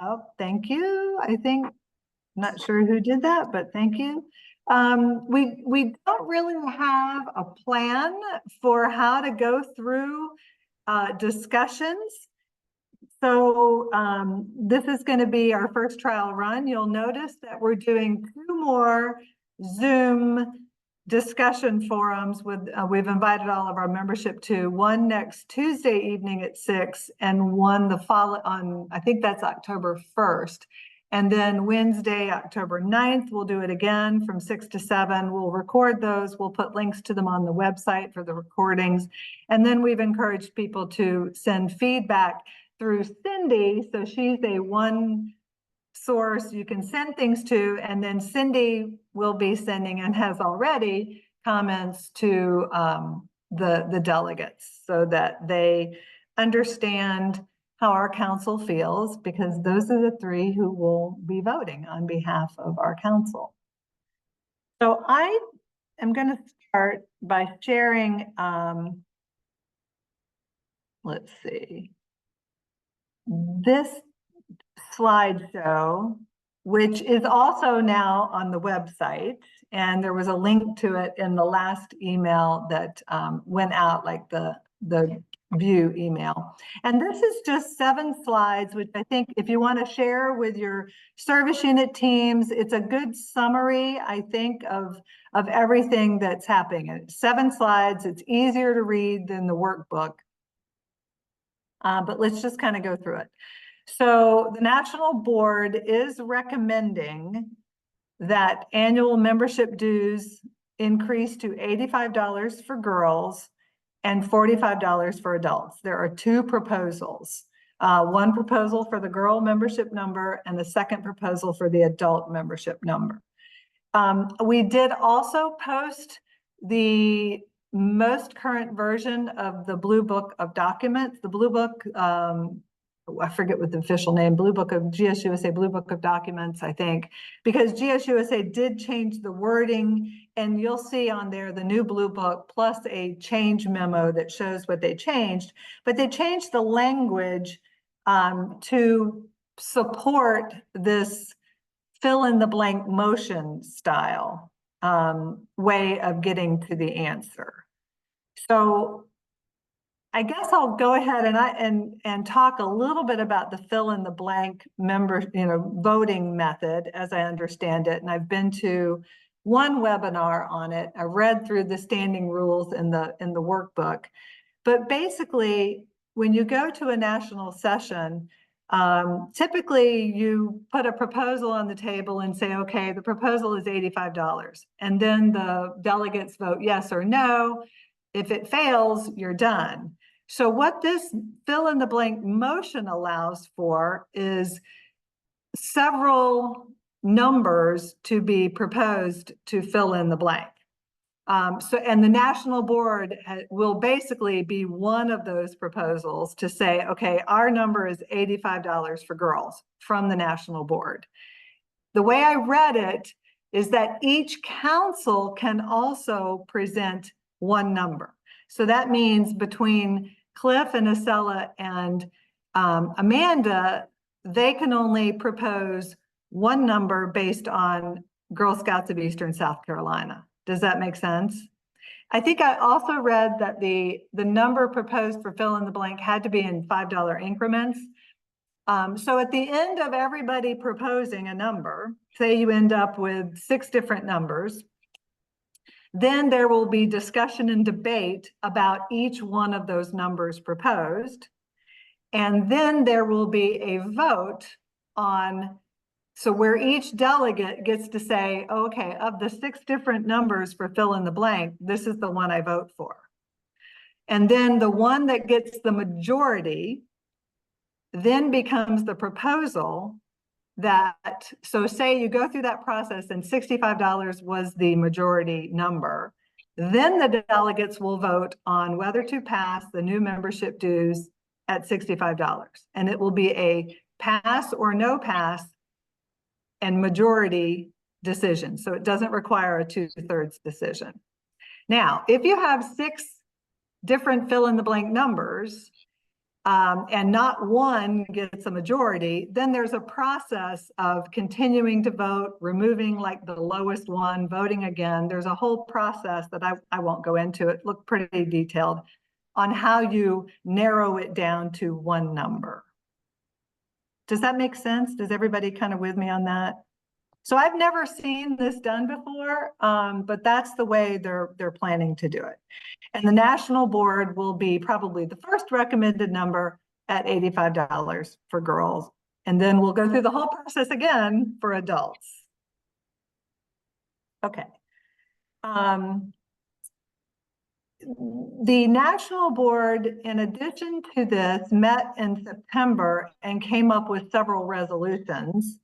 Oh, thank you. I think, not sure who did that, but thank you. We don't really have a plan for how to go through discussions. So this is going to be our first trial run. You'll notice that we're doing 2 more Zoom discussion forums with, we've invited all of our membership to, one next Tuesday evening at 6 and one the follow on, I think that's October 1st. And then Wednesday, October 9th, we'll do it again from 6 to 7. We'll record those. We'll put links to them on the website for the recordings. And then we've encouraged people to send feedback through Cindy. So she's a one source you can send things to, and then Cindy will be sending, and has already, comments to the delegates so that they understand how our council feels, because those are the 3 who will be voting on behalf of our council. So I am going to start by sharing, let's see, this slideshow, which is also now on the website. And there was a link to it in the last email that went out, like the view email. And this is just 7 slides, which I think if you want to share with your service unit teams, it's a good summary, I think, of everything that's happening. It's 7 slides. It's easier to read than the workbook. But let's just kind of go through it. So the National Board is recommending that annual membership dues increase to $85 for girls and $45 for adults. There are 2 proposals. One proposal for the girl membership number and the second proposal for the adult membership number. We did also post the most current version of the Blue Book of Documents. The Blue Book, I forget what the official name, Blue Book of GSUSA, Blue Book of Documents, I think, because GSUSA did change the wording, and you'll see on there the new Blue Book plus a change memo that shows what they changed, but they changed the language to support this fill in the blank motion style way of getting to the answer. So I guess I'll go ahead and talk a little bit about the fill in the blank voting method as I understand it. And I've been to one webinar on it. I read through the standing rules in the workbook. But basically, when you go to a national session, typically you put a proposal on the table and say, okay, the proposal is $85. And then the delegates vote yes or no. If it fails, you're done. So what this fill in the blank motion allows for is several numbers to be proposed to fill in the blank. And the National Board will basically be one of those proposals to say, okay, our number is $85 for girls from the National Board. The way I read it is that each council can also present one number. So that means between Cliff and Acela and Amanda, they can only propose one number based on Girl Scouts of Eastern South Carolina. Does that make sense? I think I also read that the number proposed for fill in the blank had to be in $5 increments. So at the end of everybody proposing a number, say you end up with 6 different numbers, then there will be discussion and debate about each one of those numbers proposed. And then there will be a vote on, so where each delegate gets to say, okay, of the 6 different numbers for fill in the blank, this is the one I vote for. And then the one that gets the majority then becomes the proposal that, so say you go through that process and $65 was the majority number, then the delegates will vote on whether to pass the new membership dues at $65. And it will be a pass or no pass and majority decision. So it doesn't require a 2/3 decision. Now, if you have 6 different fill in the blank numbers, and not one gets a majority, then there's a process of continuing to vote, removing like the lowest one, voting again. There's a whole process that I won't go into. It looked pretty detailed on how you narrow it down to one number. Does that make sense? Does everybody kind of with me on that? So I've never seen this done before, but that's the way they're planning to do it. And the national board will be probably the first recommended number at $85 for girls. And then we'll go through the whole process again for adults. Okay. The national board, in addition to this, met in September and came up with several resolutions.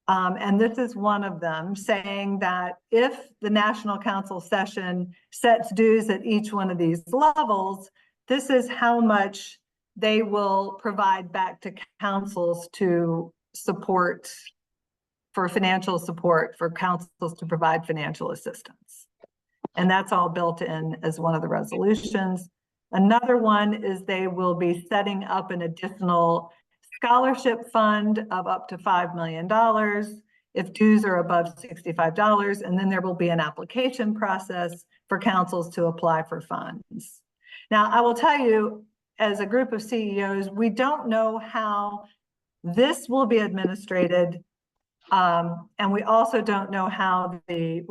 And this is one of them, saying that if the National Council session sets dues at each one of these levels, this is how much they will provide back to councils to support, for financial support, for councils to provide financial assistance. And that's all built in as one of the resolutions. Another one is they will be setting up an additional scholarship fund of up to $5 million if dues are above $65, and then there will be an application process for councils to apply for funds. Now, I will tell you, as a group of CEOs, we don't know how this will be administrated, and we also don't know how the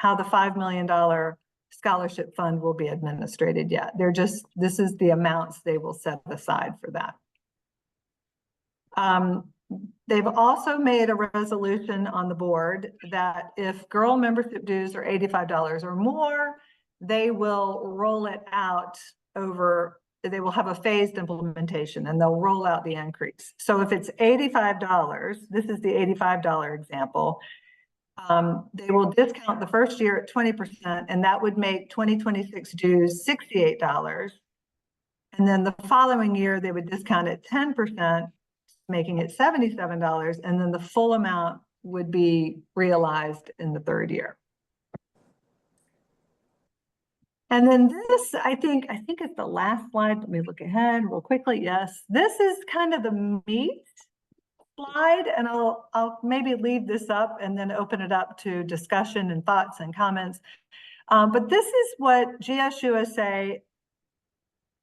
$5 million scholarship fund will be administrated yet. This is the amounts they will set aside for that. They've also made a resolution on the board that if girl membership dues are $85 or more, they will roll it out they will have a phased implementation and they'll roll out the increase. So if it's $85, this is the $85 example, they will discount the first year at 20%, and that would make 2026 dues $68. And then the following year, they would discount it 10%, making it $77, and then the full amount would be realized in the third year. And then this, I think it's the last slide. Let me look ahead real quickly. Yes, this is kind of the meat slide, and I'll maybe leave this up and then open it up to discussion and thoughts and comments. But this is what GSUSA,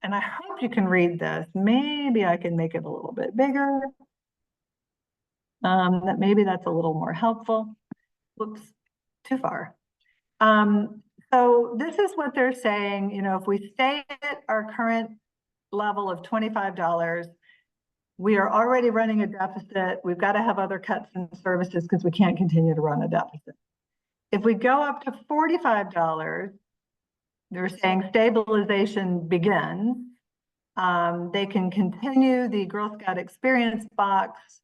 and I hope you can read this. Maybe I can make it a little bit bigger. Maybe that's a little more helpful. Whoops, too far. So this is what they're saying. You know, if we stay at our current level of $25, we are already running a deficit. We've got to have other cuts in services because we can't continue to run a deficit. If we go up to $45, they're saying stabilization begins. They can continue the Girl Scout Experience Box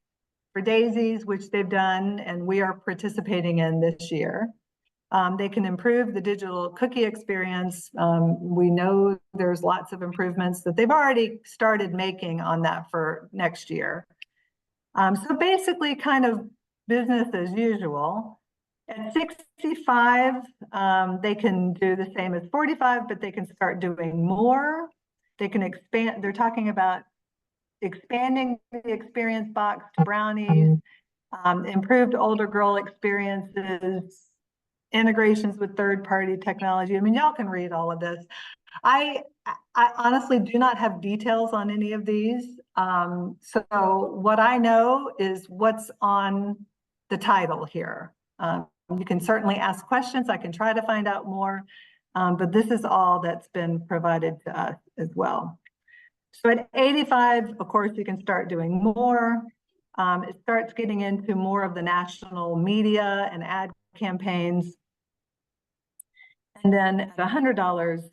for daisies, which they've done, and we are participating in this year. They can improve the digital cookie experience. We know there's lots of improvements that they've already started making on that for next year. So basically kind of business as usual. At 65, they can do the same as 45, but they can start doing more. They can expand, they're talking about expanding the experience box to brownies, improved older girl experiences, integrations with third-party technology. I mean, y'all can read all of this. I honestly do not have details on any of these. So what I know is what's on the title here. You can certainly ask questions. I can try to find out more, but this is all that's been provided to us as well. So at 85, of course, you can start doing more. It starts getting into more of the national media and ad campaigns. And then at $100,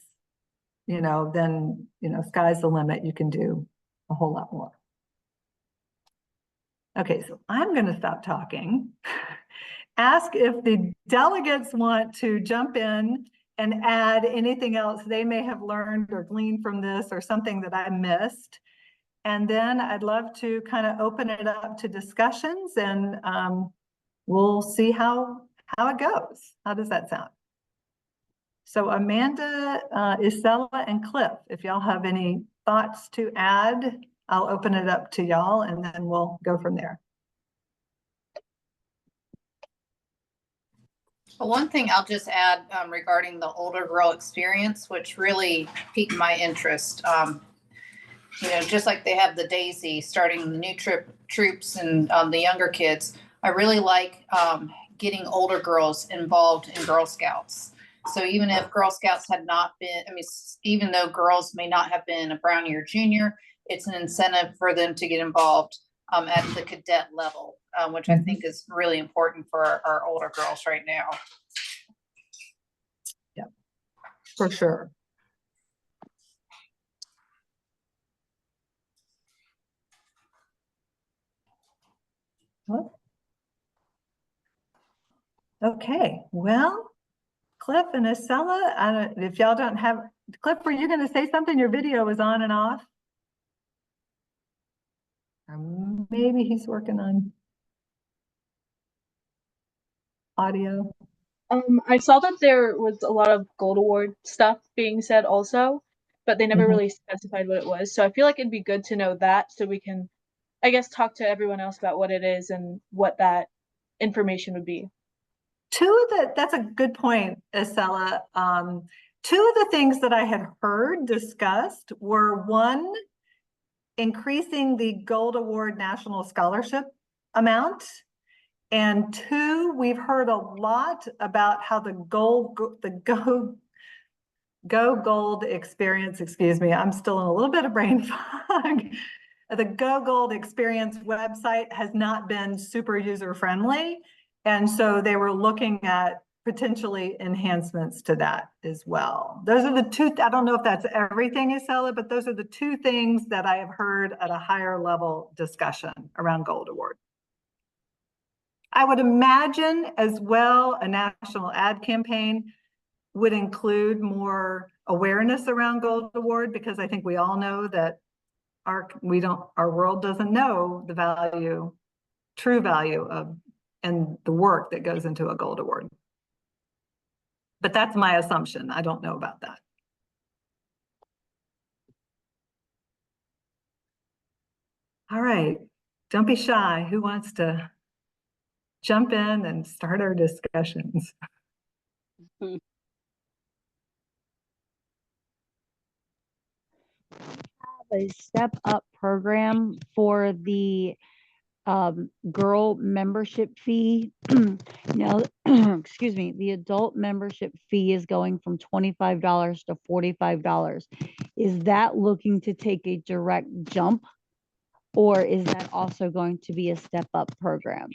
then, sky's the limit. You can do a whole lot more. Okay, so I'm going to stop talking. Ask if the delegates want to jump in and add anything else they may have learned or gleaned from this or something that I missed. And then I'd love to kind of open it up to discussions, and we'll see how it goes. How does that sound? So Amanda, Isela, and Cliff, if y'all have any thoughts to add I'll open it up to y'all and then we'll go from there. Well, one thing I'll just add regarding the older girl experience, which really piqued my interest. Just like they have the Daisy starting the new troops and the younger kids, I really like getting older girls involved in Girl Scouts. So even if Girl Scouts had not been, even though girls may not have been a Brownie or junior, it's an incentive for them to get involved at the cadet level, which I think is really important for our older girls right now. Yeah, for sure. Okay, well, Cliff and Acela, if y'all don't have, Cliff, were you going to say something? Your video was on and off. Or maybe he's working on audio. I saw that there was a lot of Gold Award stuff being said also, but they never really specified what it was. So I feel like it'd be good to know that so we can, I guess, talk to everyone else about what it is and what that information would be. That's a good point, Acela. Two of the things that I had heard discussed were, one, increasing the Gold Award National Scholarship amount. And two, we've heard a lot about how the Go Gold experience, excuse me, I'm still in a little bit of brain fog. The Go Gold experience website has not been super user friendly. And so they were looking at potentially enhancements to that as well. Those are the two, I don't know if that's everything, Acela, but those are the two things that I have heard at a higher level discussion around Gold Award. I would imagine as well a national ad campaign would include more awareness around Gold Award, because I think we all know that our world doesn't know the value, true value of, and the work that goes into a Gold Award. But that's my assumption. I don't know about that. All right, don't be shy. Who wants to jump in and start our discussions? A step up program for the girl membership fee. Now, excuse me, the adult membership fee is going from $25 to $45. Is that looking to take a direct jump, or is that also going to be a step up program?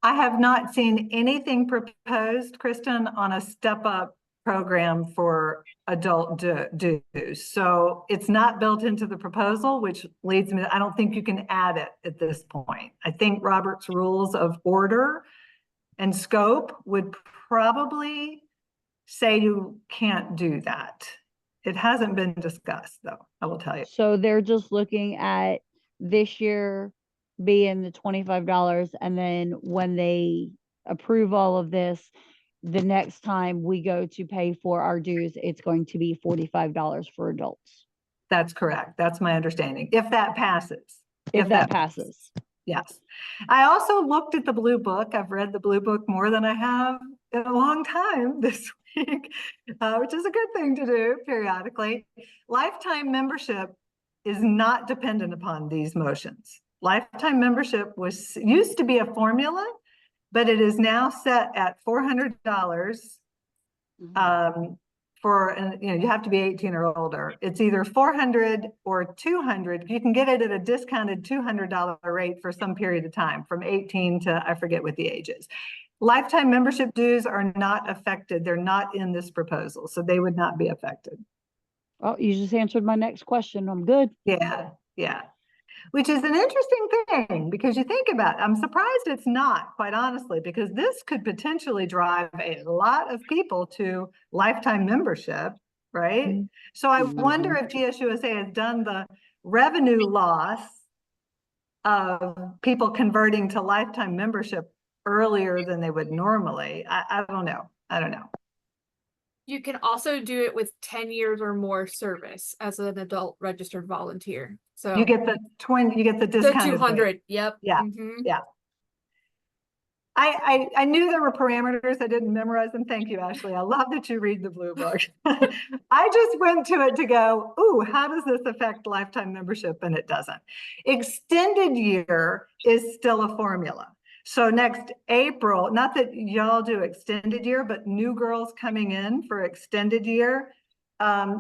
I have not seen anything proposed, Kristen, on a step up program for adult dues. So it's not built into the proposal, which leads me, I don't think you can add it at this point. I think Robert's Rules of Order and Scope would probably say you can't do that. It hasn't been discussed, though, I will tell you. So they're just looking at this year being the $25, and then when they approve all of this, the next time we go to pay for our dues, it's going to be $45 for adults. That's correct. That's my understanding. If that passes. If that passes. Yes. I also looked at the Blue Book. I've read the Blue Book more than I have in a long time this week, which is a good thing to do periodically. Lifetime membership is not dependent upon these motions. Lifetime membership used to be a formula, but it is now set at $400 you have to be 18 or older. It's either $400 or $200. You can get it at a discounted $200 rate for some period of time, from 18 to, I forget what the age is. Lifetime membership dues are not affected. They're not in this proposal, so they would not be affected. Oh, you just answered my next question. I'm good. Yeah. Which is an interesting thing, because you think about it, I'm surprised it's not, quite honestly, because this could potentially drive a lot of people to lifetime membership, right? Mm-hmm. So I wonder if GSUSA has done the revenue loss of people converting to lifetime membership earlier than they would normally. I don't know. You can also do it with 10 years or more service as an adult registered volunteer. So You get the the discounted rate. 200. Yep. Yeah. Mhm. Yeah. I knew there were parameters. I didn't memorize them. Thank you, Ashley. I love that you read the blue book. I just went to it to go, ooh, how does this affect lifetime membership? And it doesn't. Extended year is still a formula. So next April, not that y'all do extended year, but new girls coming in for extended year.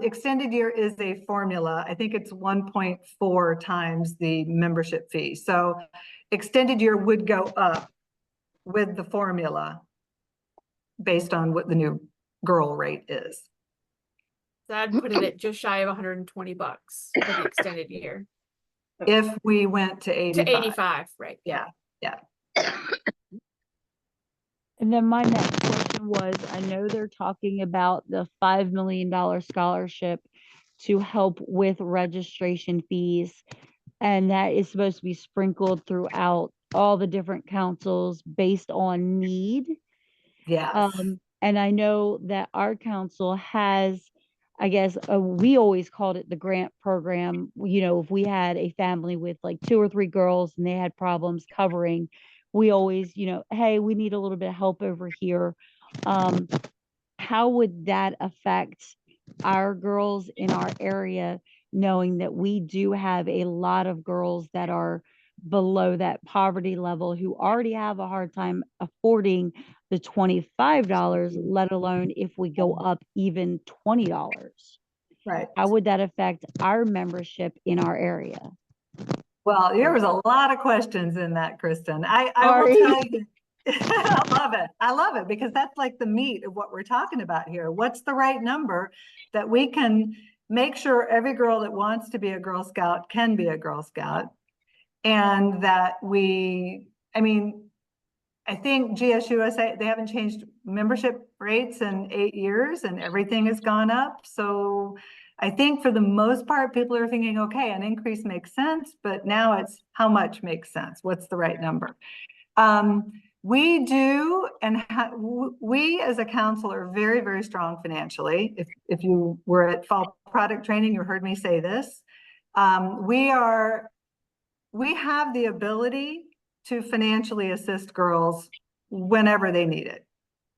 Extended year is a formula. I think it's 1.4 times the membership fee. So extended year would go up with the formula based on what the new girl rate is. So I'd put it at just shy of $120 for the extended year If we went to 85. to 85, right? Yeah, yeah. And then my next question was, I know they're talking about the $5 million scholarship to help with registration fees, and that is supposed to be sprinkled throughout all the different councils based on need. Yes. And I know that our council has, I guess, we always called it the grant program. You know, if we had a family with like 2 or 3 girls and they had problems covering, we always, you know, hey, we need a little bit of help over here. How would that affect our girls in our area, knowing that we do have a lot of girls that are below that poverty level who already have a hard time affording the $25, let alone if we go up even $20? Right. How would that affect our membership in our area? Well, there was a lot of questions in that, Kristen. I will Sorry. tell you, I love it. I love it because that's like the meat of what we're talking about here. What's the right number that we can make sure every girl that wants to be a Girl Scout can be a Girl Scout? And that I mean, I think GSUSA, they haven't changed membership rates in 8 years and everything has gone up. So I think for the most part, people are thinking, okay, an increase makes sense, but now it's how much makes sense? What's the right number? We do, and we as a council are very, very strong financially. If you were at fall product training, you heard me say this. We have the ability to financially assist girls whenever they need it.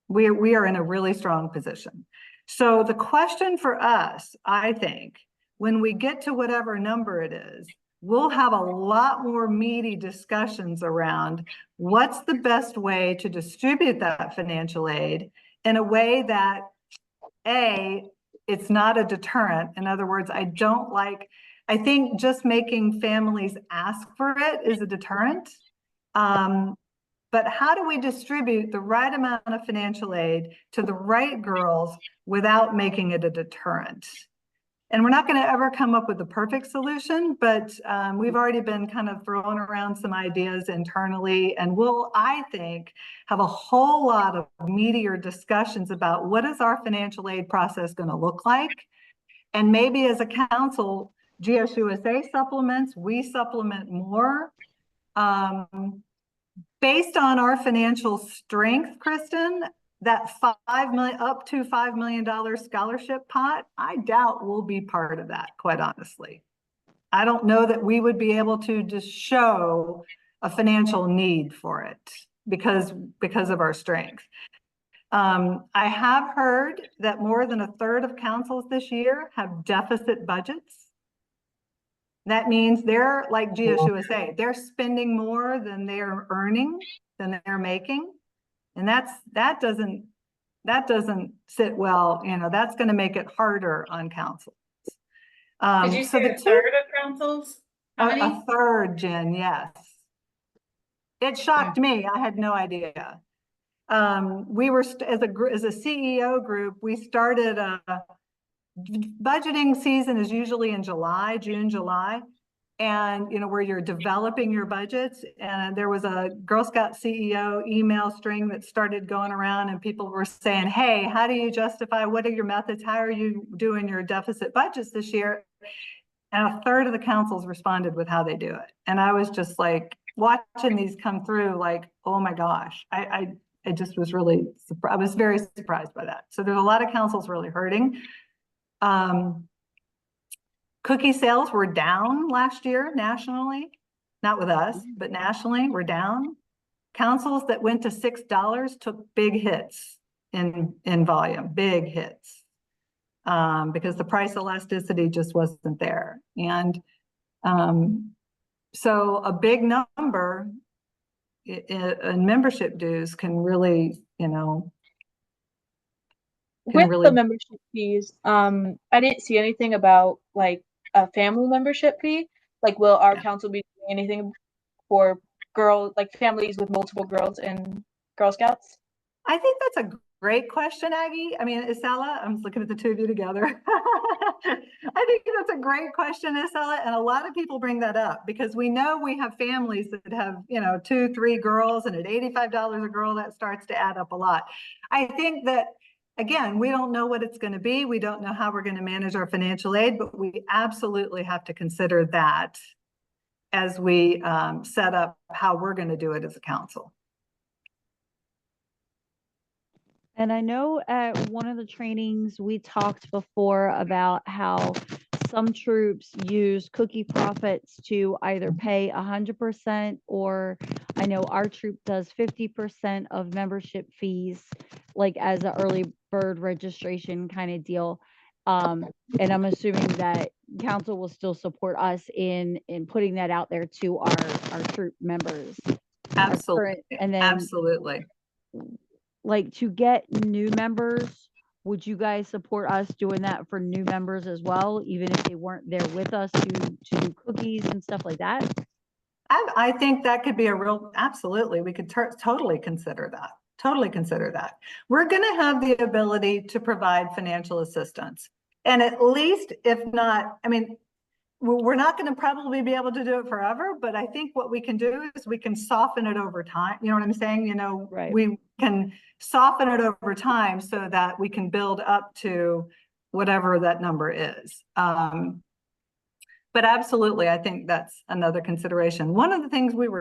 We are in a really strong position. So the question for us, I think, when we get to whatever number it is, we'll have a lot more meaty discussions around what's the best way to distribute that financial aid in a way that, A, it's not a deterrent. In other words, I think just making families ask for it is a deterrent. But how do we distribute the right amount of financial aid to the right girls without making it a deterrent? And we're not going to ever come up with the perfect solution, but we've already been kind of throwing around some ideas internally, and we'll, I think, have a whole lot of meatier discussions about what is our financial aid process going to look like. And maybe as a council, GSUSA supplements, we supplement more. Based on our financial strength, Kristen, that up to $5 million scholarship pot, I doubt we'll be part of that, quite honestly. I don't know that we would be able to just show a financial need for it because of our strength. I have heard that more than a third of councils this year have deficit budgets. That means they're like GSUSA, they're spending more than they're earning, than they're making. And that doesn't sit well, you know, that's going to make it harder on councils. Did you say a third of councils? How many? A third, Jen, yes. It shocked me. I had no idea. We were, as a CEO group, we started budgeting season is usually in June, July. And, you know, where you're developing your budgets. And there was a Girl Scout CEO email string that started going around and people were saying, hey, how do you justify, what are your methods? How are you doing your deficit budgets this year? And a third of the councils responded with how they do it. And I was just like watching these come through like, oh my gosh, I just was really, I was very surprised by that. So there's a lot of councils really hurting. Cookie sales were down last year nationally, not with us, but nationally we're down. Councils that went to $6 took big hits in volume, big hits. Because the price elasticity just wasn't there. And so a big number in membership dues can really, you know, With the membership fees, I didn't see anything about like a family membership fee. Like, will our council be doing anything for families with multiple girls in Girl Scouts? I think that's a great question, Aggie. I mean, Isela, I'm just looking at the two of you together. I think that's a great question, Isela, and a lot of people bring that up because we know we have families that have, you know, 2, 3 girls, and at $85 a girl, that starts to add up a lot. I think that, again, we don't know what it's going to be. We don't know how we're going to manage our financial aid, but we absolutely have to consider that as we set up how we're going to do it as a council. And I know at one of the trainings, we talked before about how some troops use cookie profits to either pay 100%, or I know our troop does 50% of membership fees, like as an early bird registration kind of deal. And I'm assuming that council will still support us in putting that out there to our troop members. Absolutely. And then Absolutely. like to get new members, would you guys support us doing that for new members as well, even if they weren't there with us to do cookies and stuff like that? I think that could be a real, absolutely. We could totally consider that. Totally consider that. We're going to have the ability to provide financial assistance. And at least, if not, I mean, we're not going to probably be able to do it forever, but I think what we can do is we can soften it over time. You know what I'm saying? You know, Right. We can soften it over time so that we can build up to whatever that number is. But absolutely, I think that's another consideration. One of the things we've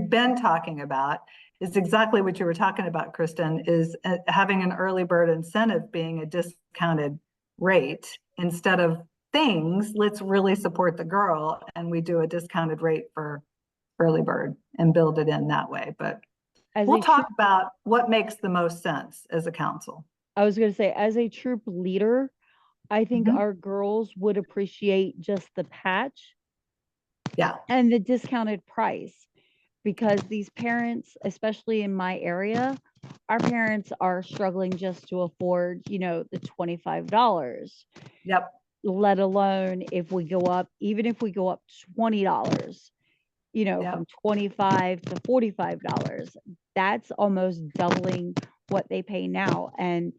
been talking about, is exactly what you were talking about, Kristen, is having an early bird incentive being a discounted rate instead of things. Let's really support the girl, and we do a discounted rate for early bird and build it in that way. But we'll talk about what makes the most sense as a council. I was going to say, as a troop leader, I think our girls would appreciate just the patch and the discounted price, because these parents, especially in my area, our parents are struggling just to afford, you know, the $25. Yep. Let alone if we go up, even if we go up $20, you know, from $25 to $45, that's almost doubling what they pay now. And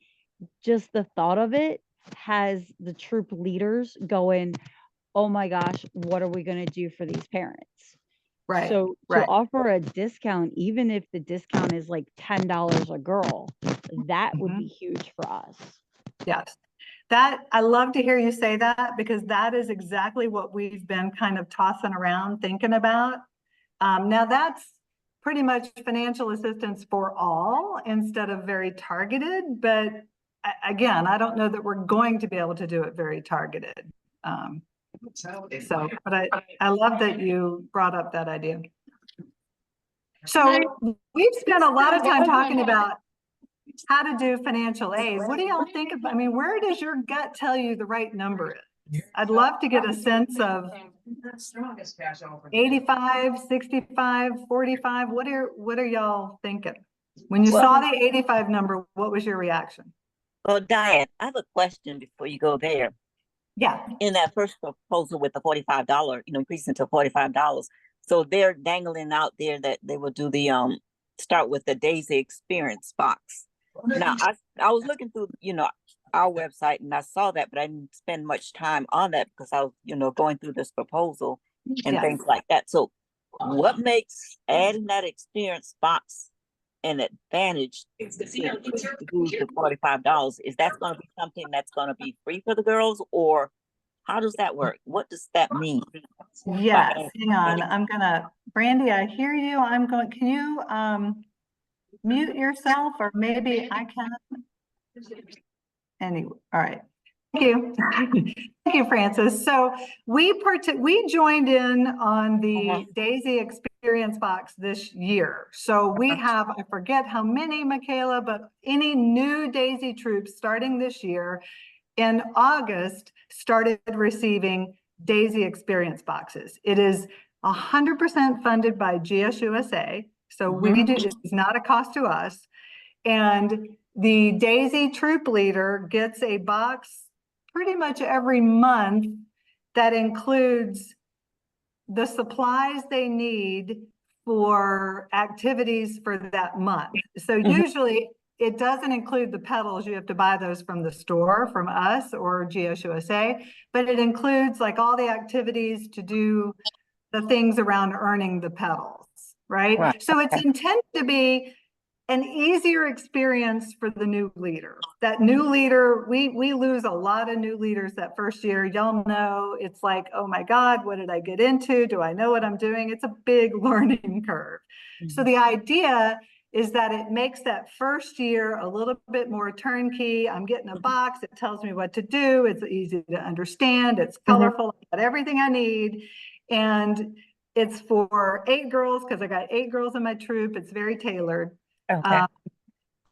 just the thought of it has the troop leaders going, oh my gosh, what are we going to do for these parents? Right. So to offer a discount, even if the discount is like $10 a girl, that would be huge for us. Yes. That, I love to hear you say that, because that is exactly what we've been kind of tossing around thinking about. Now that's pretty much financial assistance for all instead of very targeted, but again, I don't know that we're going to be able to do it very targeted. But I love that you brought up that idea. So we've spent a lot of time talking about how to do financial aid. What do y'all think about, I mean, where does your gut tell you the right number is? I'd love to get a sense of 85, 65, 45. What are y'all thinking? When you saw the 85 number, what was your reaction? Well, Diane, I have a question before you go there. Yeah. In that first proposal with the $45, increasing to $45. So they're dangling out there that they will do the start with the Daisy Experience box. Now I was looking through, our website, and I saw that, but I didn't spend much time on that because I was, going through this proposal and things like that. So what makes adding that experience box an advantage to the $45? Is that going to be something that's going to be free for the girls, or how does that work? What does that mean? Yes, hang on. Brandy, I hear you. Can you mute yourself, or maybe I can? Anyway, all right. Thank you. Thank you, Francis. So we joined in on the Daisy Experience Box this year. So we have, I forget how many, Michaela, but any new Daisy troops starting this year in August started receiving Daisy Experience Boxes. It is 100% funded by GSUSA. So we do, it's not a cost to us. And the Daisy troop leader gets a box pretty much every month that includes the supplies they need for activities for that month. So usually it doesn't include the pedals. You have to buy those from the store, from us or GSUSA, but it includes like all the activities to do the things around earning the pedals, right? So it's intended to be an easier experience for the new leader. That new leader, we lose a lot of new leaders that first year. Y'all know, it's like, oh my God, what did I get into? Do I know what I'm doing? It's a big learning curve. So the idea is that it makes that first year a little bit more turnkey. I'm getting a box, it tells me what to do. It's easy to understand, it's colorful, I've got everything I need. And it's for 8 girls, because I got 8 girls in my troop. It's very tailored. Okay.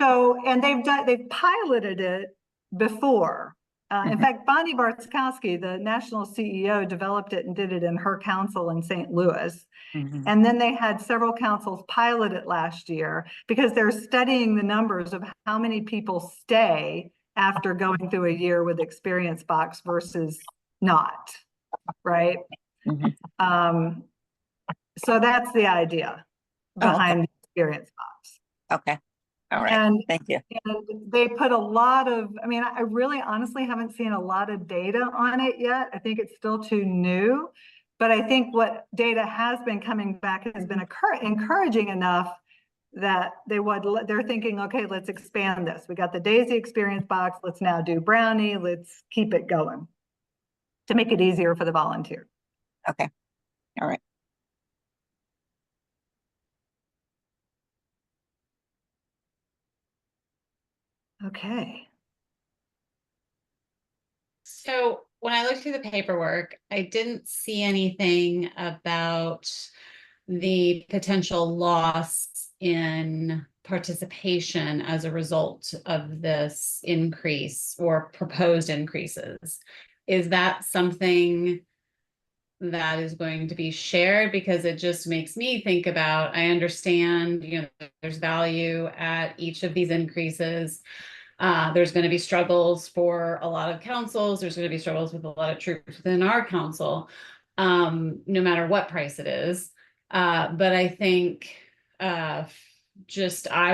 And they've piloted it before. In fact, Bonnie Bartkowski, the national CEO, developed it and did it in her council in St. Louis. And then they had several councils pilot it last year because they're studying the numbers of how many people stay after going through a year with Experience Box versus not, right? So that's the idea behind the Experience Box. Okay. All right. And, thank you. And they put a lot of, I mean, I really honestly haven't seen a lot of data on it yet. I think it's still too new, but I think what data has been coming back has been encouraging enough that they're thinking, okay, let's expand this. We got the Daisy Experience Box. Let's now do Brownie. Let's keep it going to make it easier for the volunteer. Okay. All right. Okay. So when I looked through the paperwork, I didn't see anything about the potential loss in participation as a result of this increase or proposed increases. Is that something that is going to be shared? Because it just makes me think about, I understand, there's value at each of these increases. There's going to be struggles for a lot of councils. There's going to be struggles with a lot of troops within our council, no matter what price it is. But I think I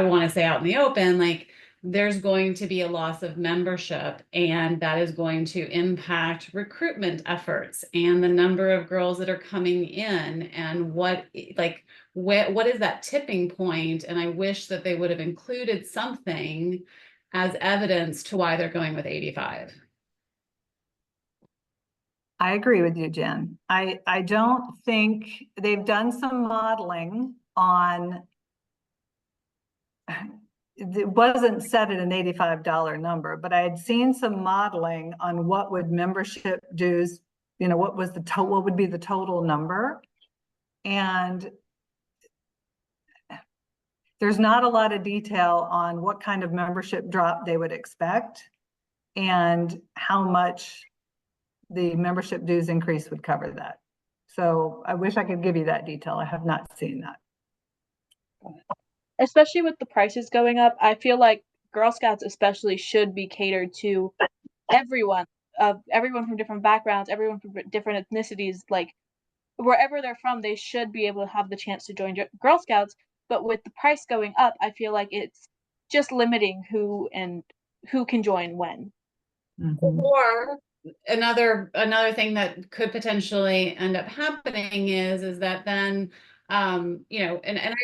want to say out in the open, like, there's going to be a loss of membership, and that is going to impact recruitment efforts and the number of girls that are coming in, and what is that tipping point? And I wish that they would have included something as evidence to why they're going with 85. I agree with you, Jen. I don't think they've done some modeling on, it wasn't set at an $85 number, but I had seen some modeling on what would membership dues, what would be the total number. And there's not a lot of detail on what kind of membership drop they would expect and how much the membership dues increase would cover that. So I wish I could give you that detail. I have not seen that. Especially with the prices going up, I feel like Girl Scouts especially should be catered to everyone from different backgrounds, everyone from different ethnicities. Like, wherever they're from, they should be able to have the chance to join Girl Scouts. But with the price going up, I feel like it's just limiting who can join when. Or another thing that could potentially end up happening is that then and I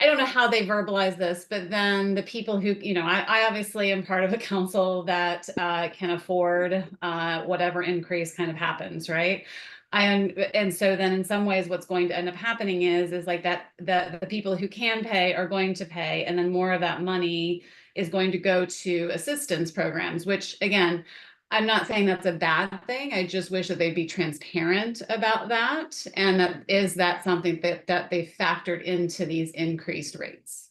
don't know how they verbalize this, but then the people who, I obviously am part of a council that can afford whatever increase kind of happens, right? And so then in some ways, what's going to end up happening is like that, the people who can pay are going to pay, and then more of that money is going to go to assistance programs, which again, I'm not saying that's a bad thing. I just wish that they'd be transparent about that. And that something that they factored into these increased rates?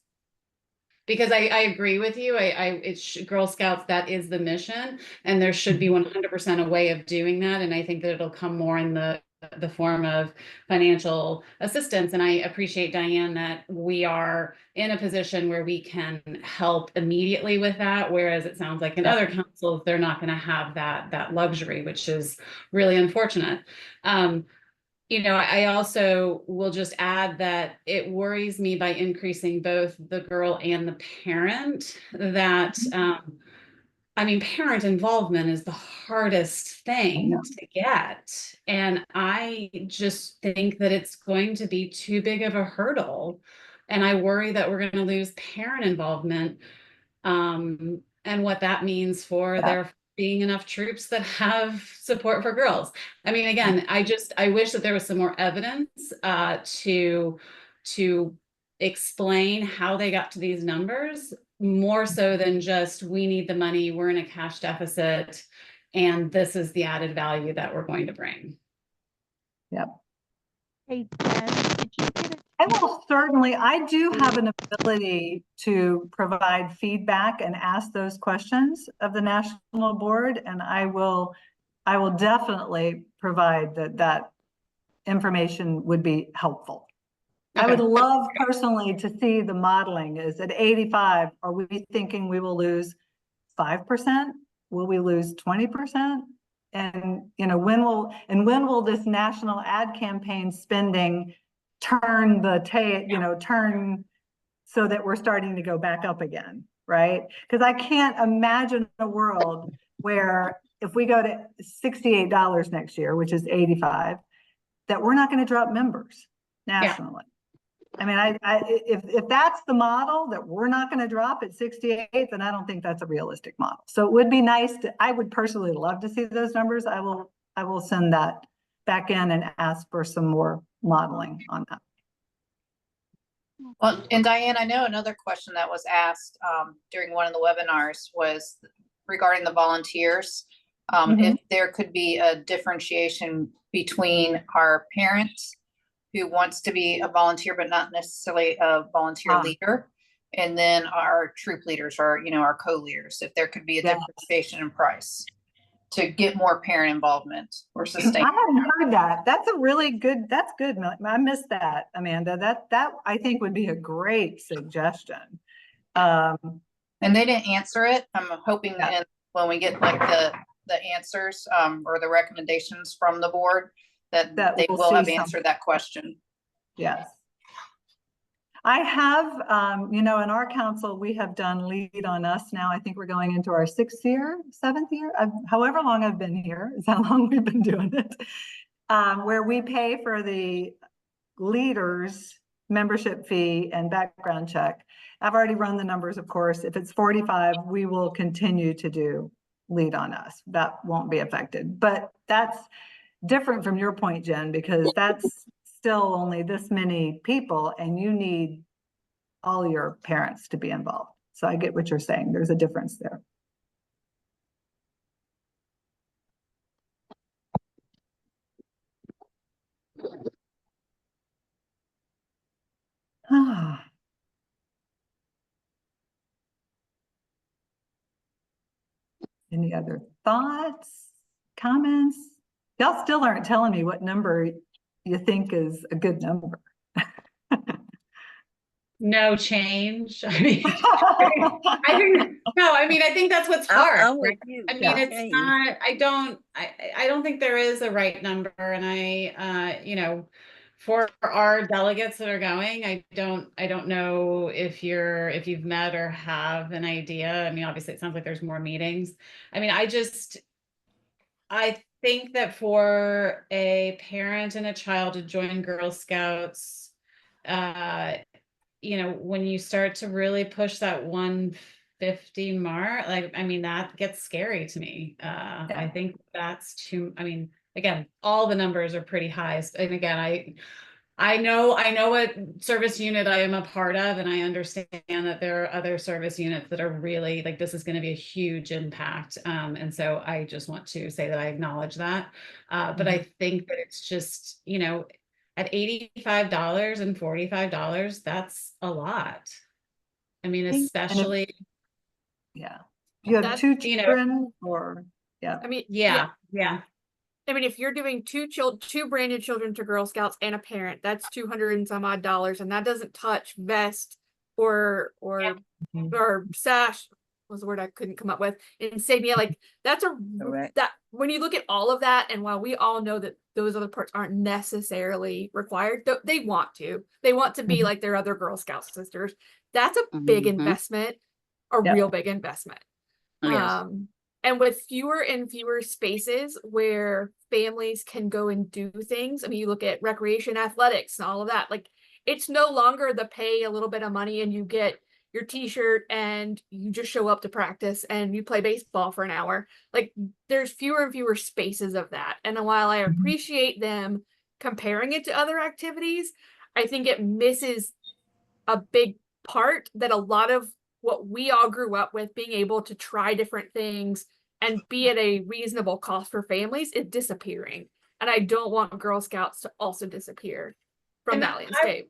Because I agree with you. It's Girl Scouts, that is the mission, and there should be 100% a way of doing that. And I think that it'll come more in the form of financial assistance. And I appreciate, Diane, that we are in a position where we can help immediately with that. Whereas it sounds like in other councils, they're not going to have that luxury, which is really unfortunate. You know, I also will just add that it worries me by increasing both the girl and the parent that, I mean, parent involvement is the hardest thing to get. And I just think that it's going to be too big of a hurdle. And I worry that we're going to lose parent involvement, and what that means for there being enough troops that have support for girls. I mean, again, I wish that there was some more evidence to explain how they got to these numbers, more so than just, we need the money, we're in a cash deficit, and this is the added value that we're going to bring. Yep. Hey, Jen, did you get I will certainly, I do have an ability to provide feedback and ask those questions of the national board, and I will definitely provide that information would be helpful. I would love personally to see the modeling. Is at 85, are we thinking we will lose 5%? Will we lose 20%? And you know, when will this national ad campaign spending turn turn so that we're starting to go back up again, right? Because I can't imagine a world where if we go to $68 next year, which is 85, that we're not going to drop members nationally. I mean, if that's the model that we're not going to drop at 68, then I don't think that's a realistic model. So it would be nice I would personally love to see those numbers. I will send that back in and ask for some more modeling on that. Well, and Diane, I know another question that was asked during one of the webinars was regarding the volunteers. If there could be a differentiation between our parents who wants to be a volunteer, but not necessarily a volunteer leader, and then our troop leaders or, our co-leaders, if there could be a differentiation in price to get more parent involvement or sustain. I hadn't heard that. That's a really good, that's good. I missed that, Amanda. That I think would be a great suggestion. And they didn't answer it. I'm hoping that when we get like the answers or the recommendations from the board, that they will have answered that question. Yes. I have, in our council, we have done Lead on Us now. I think we're going into our 6th year, 7th year, however long I've been here is how long we've been doing it, where we pay for the leaders' membership fee and background check. I've already run the numbers, of course. If it's 45, we will continue to do Lead on Us. That won't be affected, but that's different from your point, Jen, because that's still only this many people and you need all your parents to be involved. So I get what you're saying. There's a difference there. Any other thoughts, comments? Y'all still aren't telling me what number you think is a good number. No change. I mean, I think that's what's hard. I'm with you. I mean, it's not, I don't think there is a right number. And for our delegates that are going, I don't know if you've met or have an idea. I mean, obviously it sounds like there's more meetings. I mean, I think that for a parent and a child to join Girl Scouts, when you start to really push that 150 mark, that gets scary to me. I think that's too, again, all the numbers are pretty high. And again, I know what service unit I am a part of, and I understand that there are other service units that are really like, this is going to be a huge impact. And so I just want to say that I acknowledge that. But I think that it's just, you know, at $85 and $45, that's a lot. I mean, Think- especially, Yeah. You have That's, two you know, children or, yeah. I mean, yeah. I mean, if you're doing two brand new children to Girl Scouts and a parent, that's 200 and some odd dollars, and that doesn't touch vest or sash was the word I couldn't come up with, insignia. Like that's Correct. that when you look at all of that, and while we all know that those other parts aren't necessarily required, they want to be like their other Girl Scout sisters. That's a big investment, a Yep. real big investment. Yes. And with fewer and fewer spaces where families can go and do things, I mean, you look at recreation, athletics, and all of that, like it's no longer the pay a little bit of money and you get your t-shirt and you just show up to practice and you play baseball for an hour. Like there's fewer and fewer spaces of that. And while I appreciate them comparing it to other activities, I think it misses a big part that a lot of what we all grew up with, being able to try different things and be at a reasonable cost for families, is disappearing. And I don't want Girl Scouts to also disappear from And that landscape.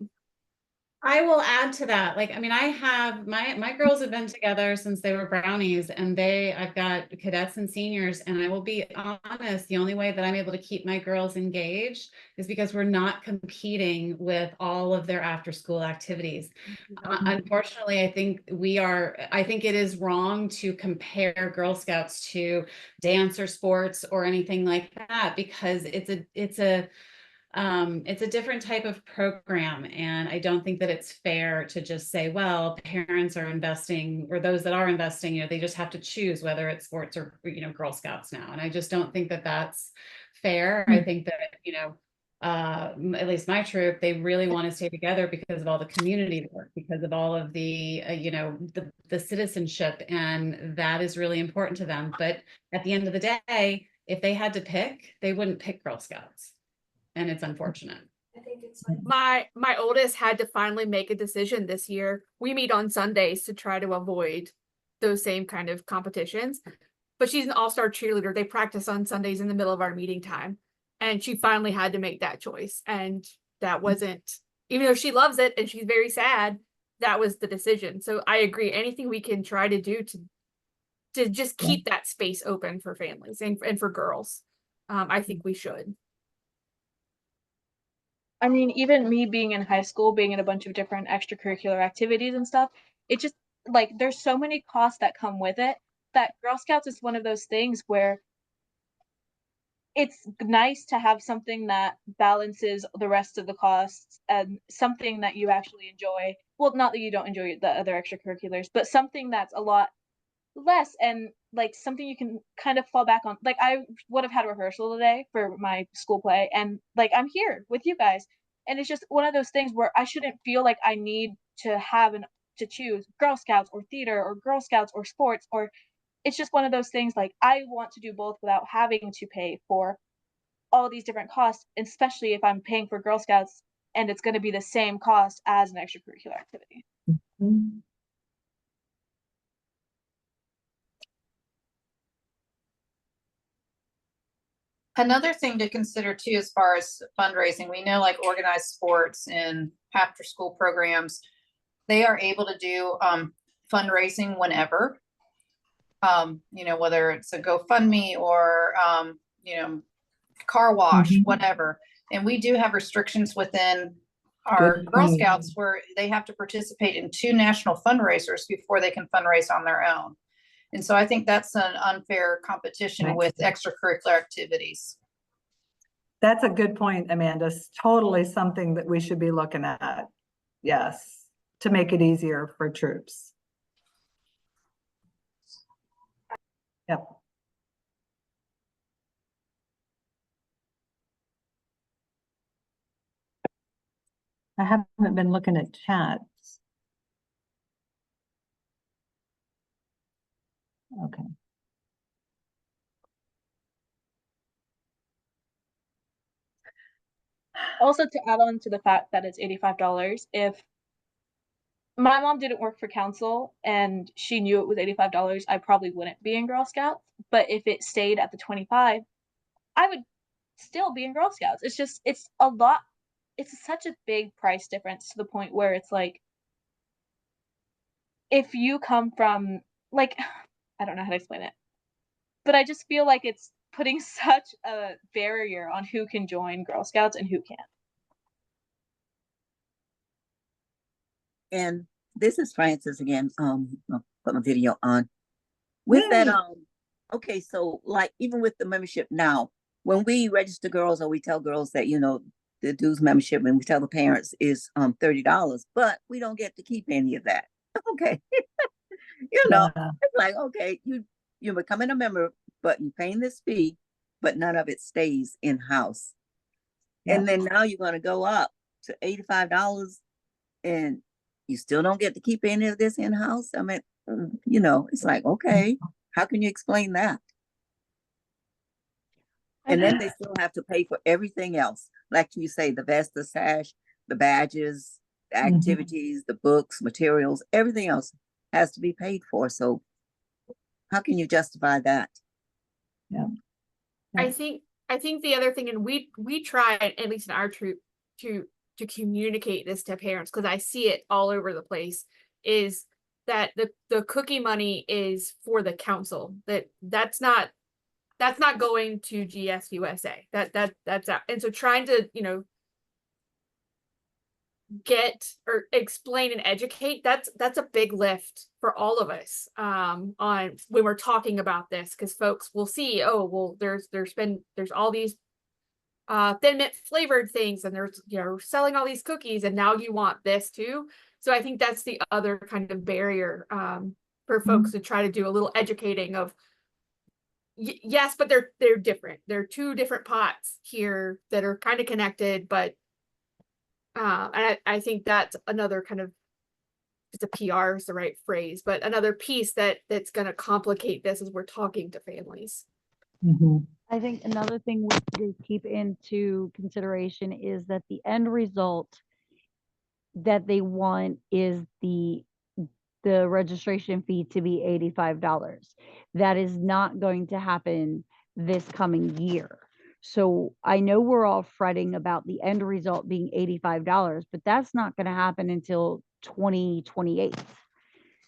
I will add to that. Like, I mean, I have my girls have been together since they were brownies, and I've got cadets and seniors, and I will be honest, the only way that I'm able to keep my girls engaged is because we're not competing with all of their after school activities. Unfortunately, I think it is wrong to compare Girl Scouts to dance or sports or anything like that, because it's a different type of program. And I don't think that it's fair to just say, well, parents are investing, or those that are investing, you know, they just have to choose whether it's sports or, you know, Girl Scouts now. And I just don't think that that's fair. I think that, you know, at least my troop, they really want to stay together because of all the community work, because of all of the, you know, the citizenship, and that is really important to them. But at the end of the day, if they had to pick, they wouldn't pick Girl Scouts. And it's unfortunate. I think it's like my oldest had to finally make a decision this year. We meet on Sundays to try to avoid those same kind of competitions. But she's an all-star cheerleader. They practice on Sundays in the middle of our meeting time. And she finally had to make that choice. And that wasn't, even though she loves it and she's very sad, that was the decision. So I agree. Anything we can try to do to just keep that space open for families and for girls, I think we should. I mean, even me being in high school, being in a bunch of different extracurricular activities and stuff, it just like there's so many costs that come with it that Girl Scouts is one of those things where it's nice to have something that balances the rest of the costs and something that you actually enjoy. Well, not that you don't enjoy the other extracurriculars, but something that's a lot less and like something you can kind of fall back on. Like I would have had rehearsal today for my school play, and like I'm here with you guys, and it's just one of those things where I shouldn't feel like I need to to choose Girl Scouts or theater or Girl Scouts or sports, or it's just one of those things like I want to do both without having to pay for all these different costs, especially if I'm paying for Girl Scouts and it's going to be the same cost as an extracurricular activity. Another thing to consider too, as far as fundraising, we know like organized sports and after school programs, they are able to do fundraising whenever. You know, whether it's a GoFundMe or you know, car wash, whatever. And we do have restrictions within our Good Girl point. Scouts where they have to participate in 2 national fundraisers before they can fundraise on their own. And so I think that's an unfair competition Right. with extracurricular activities. That's a good point, Amanda. It's totally something that we should be looking at. Yes, to make it easier for troops. Yep. I haven't been looking at chats. Okay. Also, to add on to the fact that it's $85, if my mom didn't work for council and she knew it was $85, I probably wouldn't be in Girl Scouts. But if it stayed at the 25, I would still be in Girl Scouts. It's just, it's a lot. It's such a big price difference to the point where it's like, if you come from, like, I don't know how to explain it, but I just feel like it's putting such a barrier on who can join Girl Scouts and who can't. And this is Francis again. I'll put my video on. With that, Yay. okay, so like even with the membership now, when we register girls or we tell girls that, you know, the dues membership and we tell the parents is $30, but we don't get to keep any of that. Okay. You know, Yeah. it's like, okay, you're becoming a member, but you're paying this fee, but none of it stays in-house. And then now you're gonna go up to $85 and you still don't get to keep any of this in-house. I mean, you know, it's like, okay, how can you explain that? And then they still have to pay for everything else. Like you say, the vest, the sash, the badges, the Mhm. activities, the books, materials, everything else has to be paid for. So how can you justify that? I think the other thing, and we tried, at least in our troop, to communicate this to parents, because I see it all over the place, is that the cookie money is for the council. That's not going to GSUSA. That's out. And so trying to, you know, get or explain and educate, that's a big lift for all of us on when we're talking about this, because folks will see, oh well, there's all these Thin Mint flavored things, and there's, you know, selling all these cookies, and now you want this too. So I think that's the other kind of barrier for folks to try to do a little educating of, yes, but they're different. They're two different pots here that are kind of connected, but and I think that's another kind of, just a PR is the right phrase, but another piece that's going to complicate this as we're talking to families. Mhm. I think another thing we need to keep into consideration is that the end result that they want is the registration fee to be $85. That is not going to happen this coming year. So I know we're all fretting about the end result being $85, but that's not going to happen until 2028.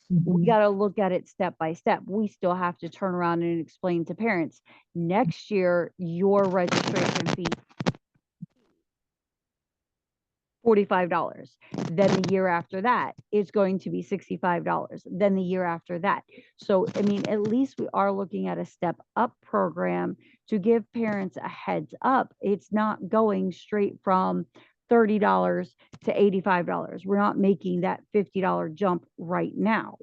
We Mhm. got to look at it step by step. We still have to turn around and explain to parents, next year, your registration fee $45. Then the year after that, it's going to be $65. Then the year after that. So, I mean, at least we are looking at a step up program to give parents a heads up. It's not going straight from $30 to $85. We're not making that $50 jump right now.